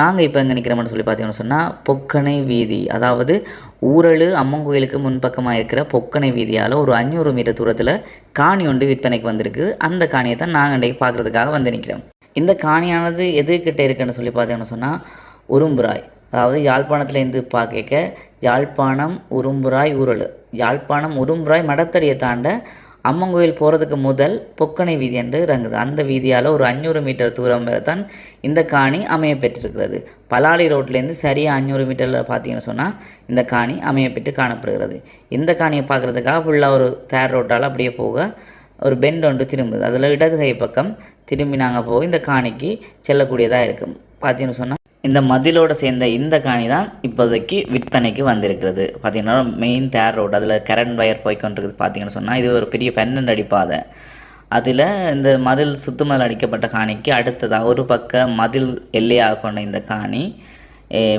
நாங்கள் இப்போ எங்கே நிற்கிறோம்னு சொல்லி பார்த்தீங்கன்னு சொன்னால் பொக்கனை வீதி, அதாவது ஊரலு அம்மன் கோயிலுக்கு முன்பக்கமாக இருக்கிற பொக்கனை வீதியால் ஒரு 500 மீட்டர் தூரத்தில் காணி ஒன்று விற்பனைக்கு வந்திருக்கு. அந்த காணியை தான் நாங்கள் இன்றைக்கு பார்க்குறதுக்காக வந்து நிற்கிறோம். இந்த காணியானது எதுக்கிட்ட இருக்குன்னு சொல்லி பார்த்தீங்கன்னு சொன்னால் உரும்புராய், அதாவது யாழ்ப்பாணத்துலேருந்து பார்க்க யாழ்ப்பாணம் உரும்புராய் ஊரல், யாழ்ப்பாணம் உரும்புராய் மடத்தடியை தாண்ட அம்மன் கோயில் போகிறதுக்கு முதல் பொக்கனை வீதி என்று இறங்குது. அந்த வீதியால் ஒரு 500 மீட்டர் தூரம் வரை தான் இந்த காணி அமைய பெற்றிருக்கிறது. பலாலி ரோட்லேருந்து சரியாக 500 மீட்டரில் பார்த்தீங்கன்னு சொன்னால் இந்த காணி அமையப்பெற்று காணப்படுகிறது. இந்த காணியை பார்க்குறதுக்காக ஃபுல்லாக ஒரு தேர் ரோட்டால் அப்படியே போக ஒரு பெண்ட் ஒன்று திரும்புது. அதில் இடது கை பக்கம் திரும்பி நாங்கள் போக இந்த காணிக்கு செல்லக்கூடியதாக இருக்கும். பார்த்தீங்கன்னு சொன்னால் இந்த மதிலோடு சேர்ந்த இந்த காணி தான் இப்போதைக்கு விற்பனைக்கு வந்திருக்கிறது. பார்த்திங்கன்னா மெயின் தேர் ரோடு, அதில் கரண்ட் வயர் போய்கொண்டிருக்குது. பார்த்திங்கன்னு சொன்னால் இது ஒரு பெரிய 12 அடி பாதை. அதில் இந்த மதில் சுத்துமதில் அடிக்கப்பட்ட காணிக்கு அடுத்ததாக ஒரு பக்கம் மதில் எல்லையாக கொண்ட இந்த காணி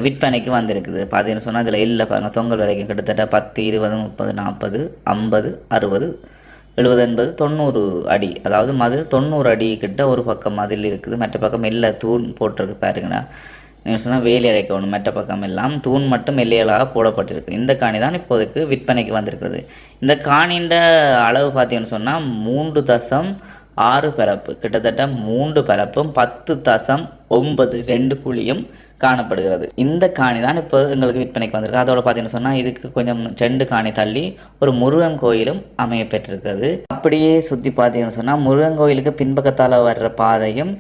விற்பனைக்கு வந்திருக்குது. பார்த்தீங்கன்னு சொன்னால் இதில் இல்லை பாருங்கள், தொங்கல் வரைக்கும் கிட்டத்தட்ட 10, 20, 30, 40, 50, 60, 70, 80, 90 அடி, அதாவது மதில் 90 அடி கிட்ட ஒரு பக்கம் மதில் இருக்குது. மற்ற பக்கம் எல்லா தூண் போட்டிருக்கு பாருங்கண்ணா. நீங்கள் சொன்னால் வேலி அடைக்கணும், மற்ற பக்கம் எல்லாம் தூண் மட்டும் எல்லைகளாக போடப்பட்டிருக்கு. இந்த காணி தான் இப்போதைக்கு விற்பனைக்கு வந்திருக்கிறது. இந்த காணியின் அளவு பார்த்தீங்கன்னு சொன்னால் 3.6 பரப்பு, கிட்டத்தட்ட 3 பரப்பும் 10.9 2 குழியும் காணப்படுகிறது. இந்த காணி தான் இப்போ எங்களுக்கு விற்பனைக்கு வந்திருக்கு. அதோட பார்த்தீங்கன்னு சொன்னால் இதுக்கு கொஞ்சம் 2 காணி தள்ளி ஒரு முருகன் கோயிலும் அமைய பெற்றிருக்கிறது. அப்படியே சுற்றி பார்த்தீங்கன்னு சொன்னால் முருகன் கோயிலுக்கு பின்பக்கத்தால் வர்ற பாதையும்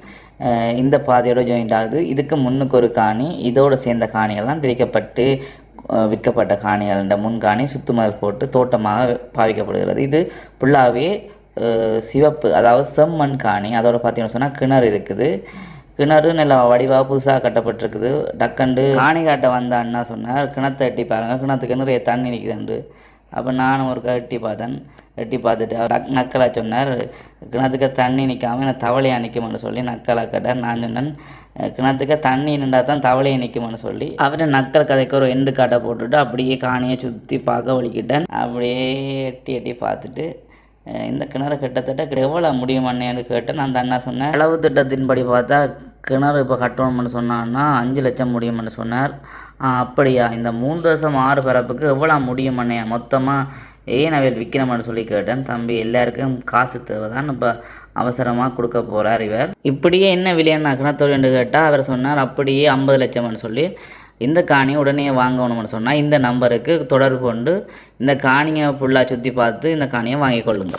இந்த பாதையோட ஜாயிண்ட் ஆகுது. இதுக்கு முன்னுக்கு ஒரு காணி, இதோடு சேர்ந்த காணிகள் தான் பிரிக்கப்பட்டு விற்கப்பட்ட காணிகள். இந்த முன்காணி சுத்துமதில் போட்டு தோட்டமாக பாவிக்கப்படுகிறது. இது ஃபுல்லாகவே சிவப்பு, அதாவது செம்மண் காணி. அதோட பார்த்தீங்கன்னு சொன்னால் கிணறு இருக்குது. கிணறு நல்ல வடிவாக புதுசாக கட்டப்பட்டிருக்குது. டக்கண்டு காணி காட்ட வந்த அண்ணா சொன்னார், கிணத்தை எட்டி பாருங்கள், கிணத்துக்கு நிறைய தண்ணி நிற்குதுண்டு. அப்போ நானும் ஒரு எட்டி பார்த்தேன். எட்டி பார்த்துட்டு நக்கலாக சொன்னார், கிணத்துக்கு தண்ணி நிற்காமல் எனக்கு தவளையாக நிற்குமென்னு சொல்லி நக்கலாக கேட்டார். நான் சொன்னேன், கிணத்துக்கு தண்ணி நின்றா தான் தவளையை நிற்குமென்னு சொல்லி அவரை நக்கல் கதைக்கு ஒரு எண்டு காட்டை போட்டுவிட்டு அப்படியே காணியை சுற்றி பார்க்க வலிக்கிட்டேன். அப்படியே எட்டி எட்டி பார்த்துட்டு இந்த கிணறு கிட்டத்தட்ட எவ்வளோ முடியுமான்னு கேட்டேன். அந்த அண்ணா சொன்னேன், அளவு திட்டத்தின்படி பார்த்தா கிணறு இப்போ கட்டணும்னு சொன்னான்னா 5 லட்சம் முடியும்னு சொன்னார். அப்படியா, இந்த 3.6 பரப்புக்கு எவ்வளோ முடியுமண்ணே, மொத்தமாக ஏன் அவையில் விற்கணும்னு சொல்லி கேட்டேன். தம்பி எல்லாருக்கும் காசு தேவை தான், இப்போ அவசரமாக கொடுக்க போகிறார் இவர். இப்படியே என்ன விலையாண்ணா கிணத்தோடு என்று கேட்டால் அவர் சொன்னார், அப்படியே 50 லட்சம்னு சொல்லி இந்த காணியை உடனே வாங்கணும்னு சொன்னால் இந்த நம்பருக்கு தொடர்பு கொண்டு இந்த காணியை ஃபுல்லாக சுற்றி பார்த்து இந்த காணியை வாங்கி கொள்ளுங்க.